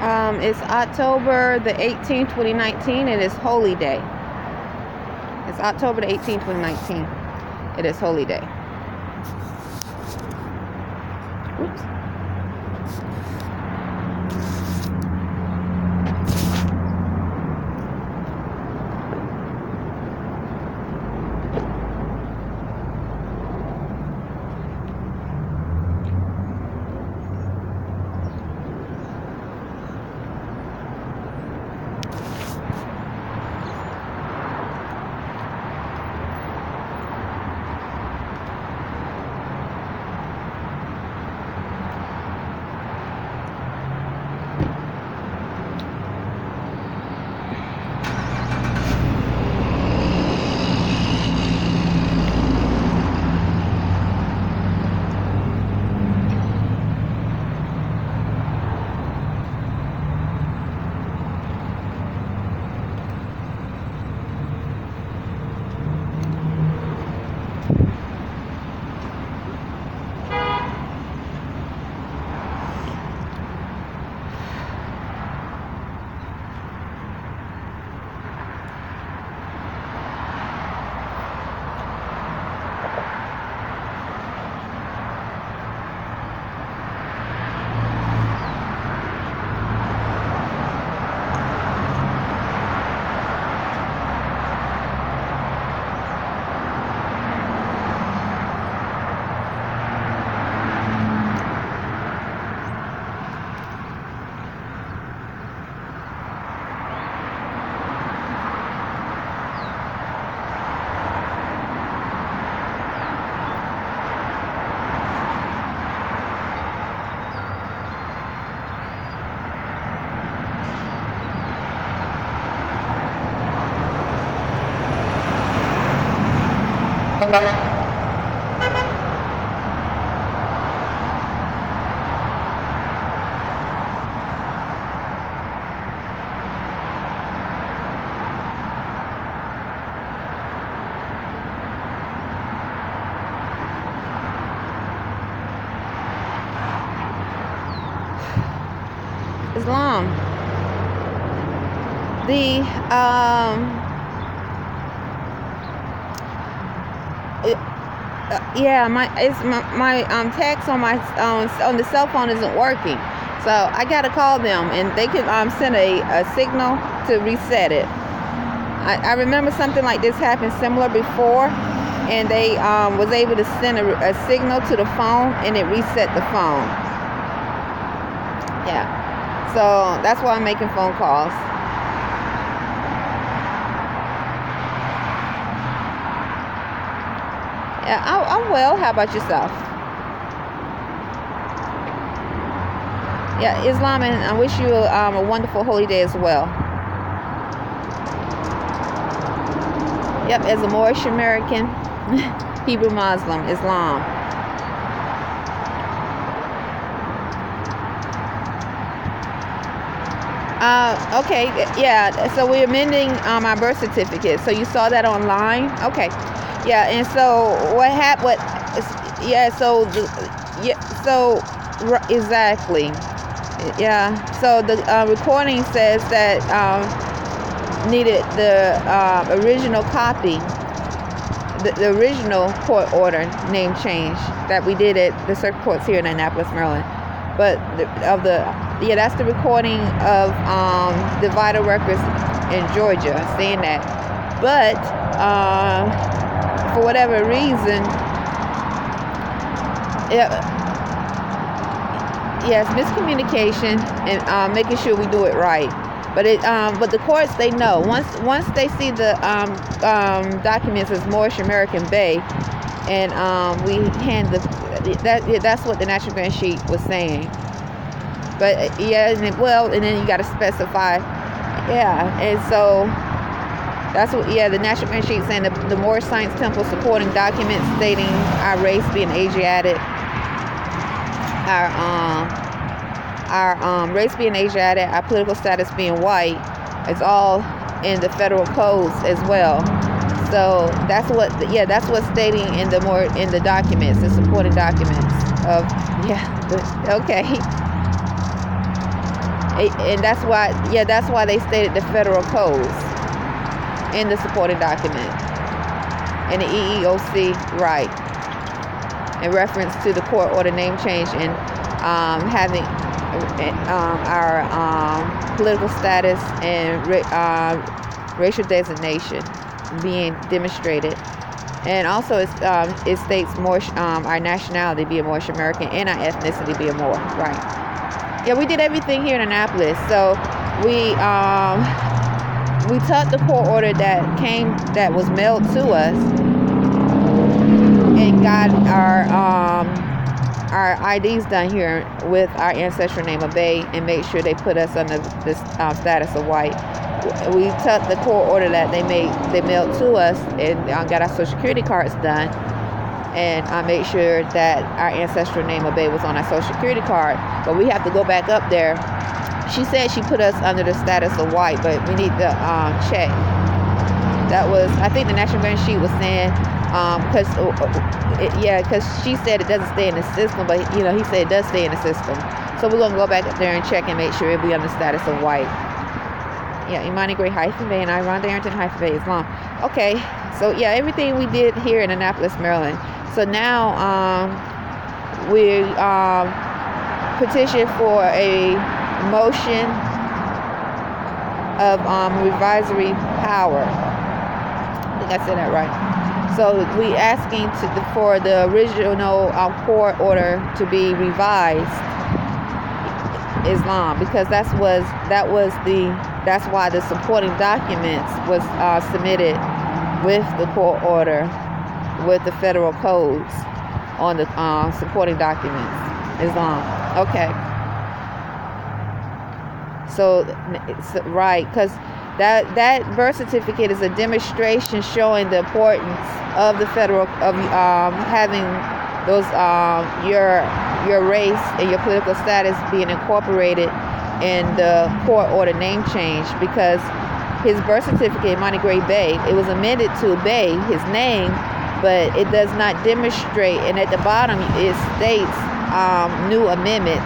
It's October the 18th, 2019. It is Holy Day. It's October the 18th, 2019. It is Holy Day. Oops. Islam. The yeah, my text on my on the cell phone isn't working, so I gotta call them, and they can send a signal to reset it. I remember something like this happened similar before, and they was able to send a signal to the phone, and it reset the phone. Yeah, so that's why I'm making phone calls. Yeah, I'm well. How about yourself? Yeah, Islam, and I wish you a wonderful holy day as well. Yep, as a Moorish American, Hebrew Muslim, Islam. Okay, yeah, so we're amending our birth certificate. So you saw that online? Okay. Yeah, and so exactly. Yeah, so the recording says that needed the original copy, the original court order name change that we did at the circuit courts here in Annapolis, Maryland. But that's the recording of the vital records in Georgia saying that. But for whatever reason, yes, miscommunication and making sure we do it right. But the courts, they know once they see the documents as Moorish Arrington-Bey, and we hand that's what the national grand sheet was saying. But yeah, and then you got to specify, yeah, and so that's what, yeah, the national grand sheet saying the Moorish Science Temple supporting documents stating our race being Asiatic, our race being Asiatic, our political status being white. It's all in the federal codes as well. So that's what's stating in the documents, the supporting documents of, okay. And that's why they stated the federal codes in the supporting document and the EEOC, right, in reference to the court order name change and having our political status and racial designation being demonstrated. And also it states more our nationality being Moorish American and our ethnicity being Moor, right. Yeah, we did everything here in Annapolis. So we took the court order that was mailed to us and got our IDs done here with our ancestral name of Bey and made sure they put us under the status of white. We took the court order that they mailed to us and got our social security cards done, and I made sure that our ancestral name of Bey was on our social security card. But we have to go back up there. She said she put us under the status of white, but we need to check. That was, I think the National Guardian sheet was saying, because she said it doesn't stay in the system, but he said it does stay in the system. So we're gonna go back up there and check and make sure it'll be on the status of white. Yeah, Imani Gray -Bey and I, Rhonda Arrington-Bey Islam. Okay, so yeah, everything we did here in Annapolis, Maryland. So now we petitioned for a motion of revisory power. I think I said that right. So we asking for the original court order to be revised, Islam, because that's why the supporting documents was submitted with the court order with the federal codes on the supporting documents, Islam. Okay. So right, because that birth certificate is a demonstration showing the importance of the federal having those your race and your political status being incorporated in the court order name change, because his birth certificate, Imani Gray Bey, it was amended to Bey, his name, but it does not demonstrate, and at the bottom it states new amendment,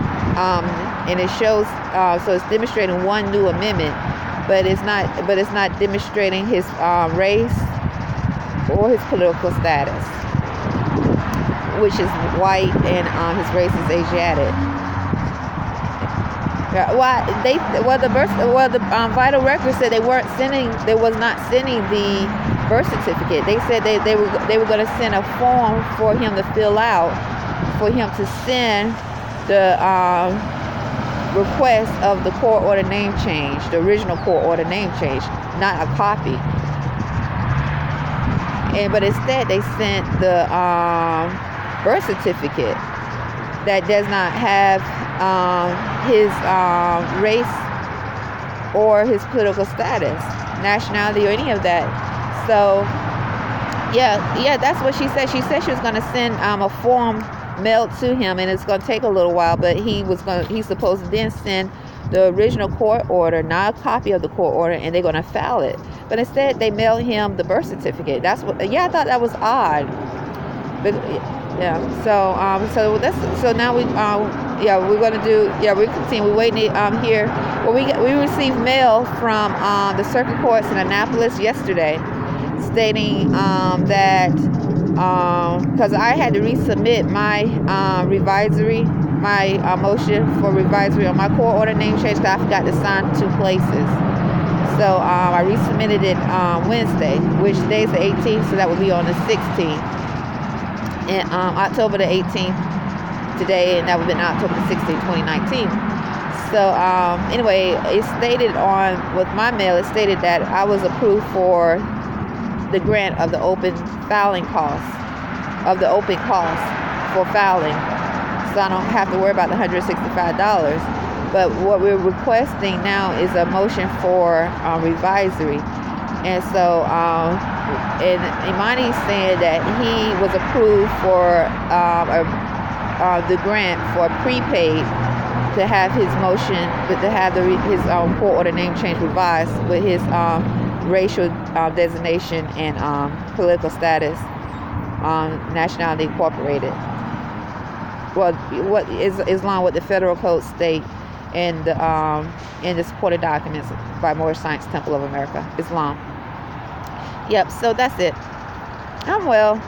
and it shows so it's demonstrating one new amendment, but it's not demonstrating his race or his political status, which is white, and his race is Asiatic. Yeah, the vital records said they was not sending the birth certificate. They said they were going to send a form for him to fill out, for him to send the request of the court order name change, the original court order name change, not a copy. But instead they sent the birth certificate that does not have his race or his political status, nationality, or any of that. So yeah, that's what she said. She said she was going to send a form mailed to him, and it's going to take a little while, but he's supposed to then send the original court order, not a copy of the court order, and they're going to file it. But instead they mailed him the birth certificate. I thought that was odd. But yeah, so now we're going to do, we continue. We're waiting here. Well, we received mail from the circuit courts in Annapolis yesterday, stating that because I had to resubmit my motion for revisory on my court order name change, because I forgot to sign 2 places. So I resubmitted it Wednesday, which today is the 18th, so that would be on the 16th. And October the 18th today, and that would have been October the 16th, 2019. So anyway, it stated with my mail, it stated that I was approved for the grant of the open filing costs, for filing. So I don't have to worry about the $165. But what we're requesting now is a motion for revisory. And so and Imani's saying that he was approved for the grant for prepaid to have his motion, but to have his court order name change revised with his racial designation and political status, nationality incorporated. Well, what is Islam, what the federal code state in the supported documents by Moorish Science Temple of America, Islam. Yep. So that's it. I'm well.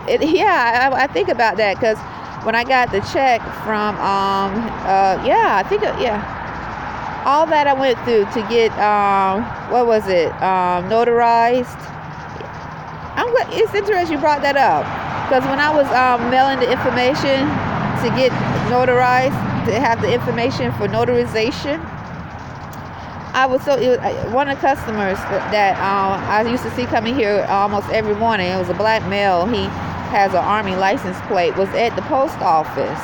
I think about that because when I got the check from I think all that I went through to get what was it notarized. It's interesting you brought that up because when I was mailing the information to get notarized, to have the information for notarization, one of the customers that I used to see coming here almost every morning. It was a black male. He has an Army license plate. Was at the post office.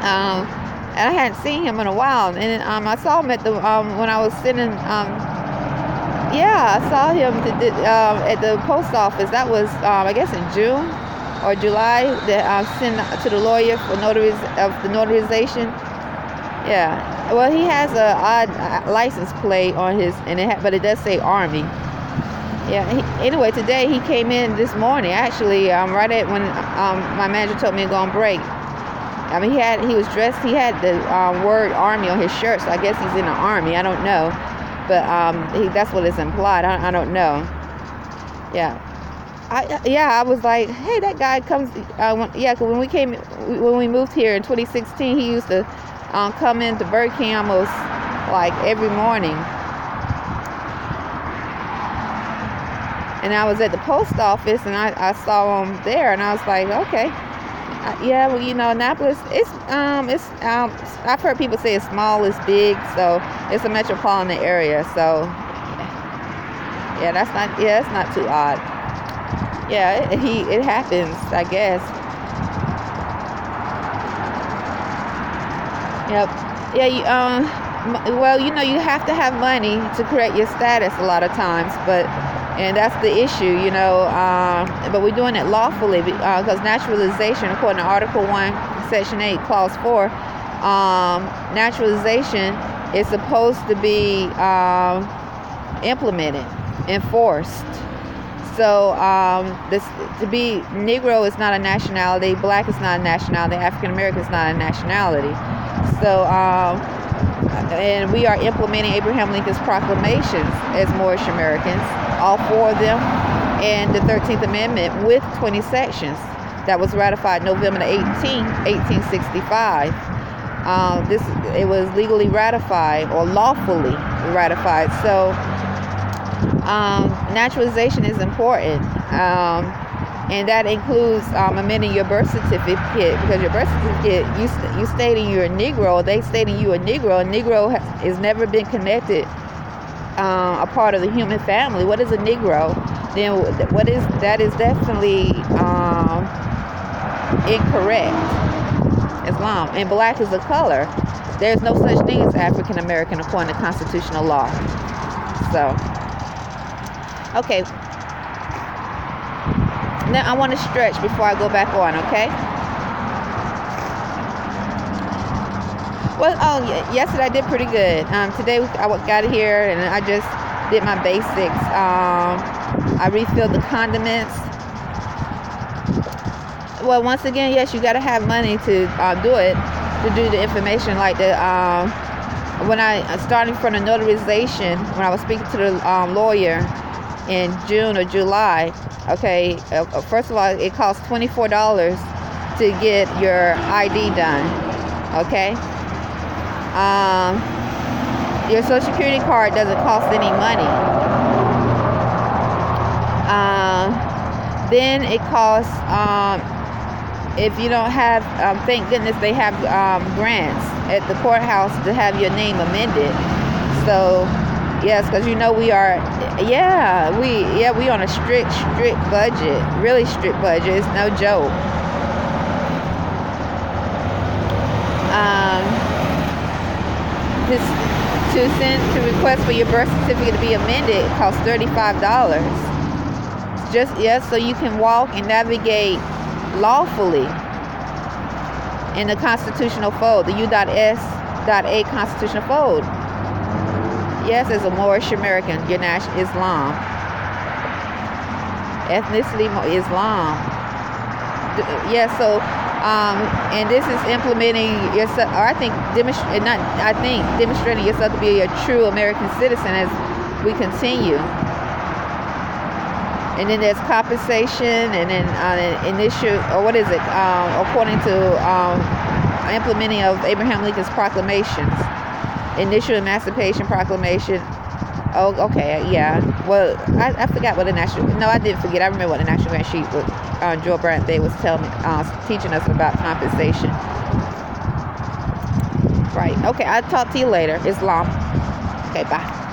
And I hadn't seen him in a while. And I saw him at the when I was sitting. I saw him at the post office. That was I guess in June or July. That I sent to the lawyer for the notarization. Yeah. Well, he has a odd license plate on his, but it does say Army. Yeah. Anyway, today he came in this morning. Actually, right at when my manager told me to go on break. I mean, he was dressed. He had the word Army on his shirt, so I guess he's in the Army. I don't know, but that's what is implied. I don't know. Yeah. I was like, hey, that guy comes. Cause when we moved here in 2016, he used to come into Burger King almost like every morning. And I was at the post office and I saw him there and I was like, okay. Annapolis, I've heard people say it's small, it's big, so it's a metropolitan area. So that's not too odd. Yeah, it happens, I guess. Yep. Yeah. You have to have money to correct your status a lot of times, and that's the issue, but we're doing it lawfully because naturalization, according to Article 1, Section 8, Clause 4, naturalization is supposed to be implemented, enforced. So to be Negro is not a nationality, Black is not a nationality, African American is not a nationality. So, and we are implementing Abraham Lincoln's proclamations as Moorish Americans, all four of them, and the 13th Amendment with 20 sections that was ratified November 18, 1865. It was legally ratified or lawfully ratified. So naturalization is important. And that includes amending your birth certificate, because your birth certificate, you stating you're a Negro, they stating you a Negro. A Negro has never been connected, a part of the human family. What is a Negro? Then that is definitely incorrect. Islam. And Black is a color. There's no such thing as African American according to constitutional law. So, okay. Now I want to stretch before I go back on, okay? Well, yesterday I did pretty good. Today I got here and I just did my basics. I refilled the condiments. Well, once again, yes, you got to have money to do it, to do the information like the when I started from the notarization, when I was speaking to the lawyer in June or July. Okay, first of all, it costs $24 to get your ID done. Okay, your Social Security card doesn't cost any money. Then it costs, if you don't have, thank goodness they have grants at the courthouse to have your name amended. So yes, because we are, we on a strict budget, really strict budget. It's no joke. To request for your birth certificate to be amended costs $35. So you can walk and navigate lawfully in the constitutional fold, the U.S.A. constitutional fold. Yes, as a Moorish American, your national Islam. Ethnicity, Islam. Yes, so And this is implementing yourself, or demonstrating yourself to be a true American citizen as we continue. And then there's compensation, and then initial, or what is it? According to implementing of Abraham Lincoln's proclamations, initial Emancipation Proclamation. Oh, okay, yeah. Well, I forgot what the national. No, I didn't forget. I remember what the National Grant Sheet with Joe Arrington-Bey was teaching us about compensation. Right. Okay. I'll talk to you later. Islam. Okay. Bye.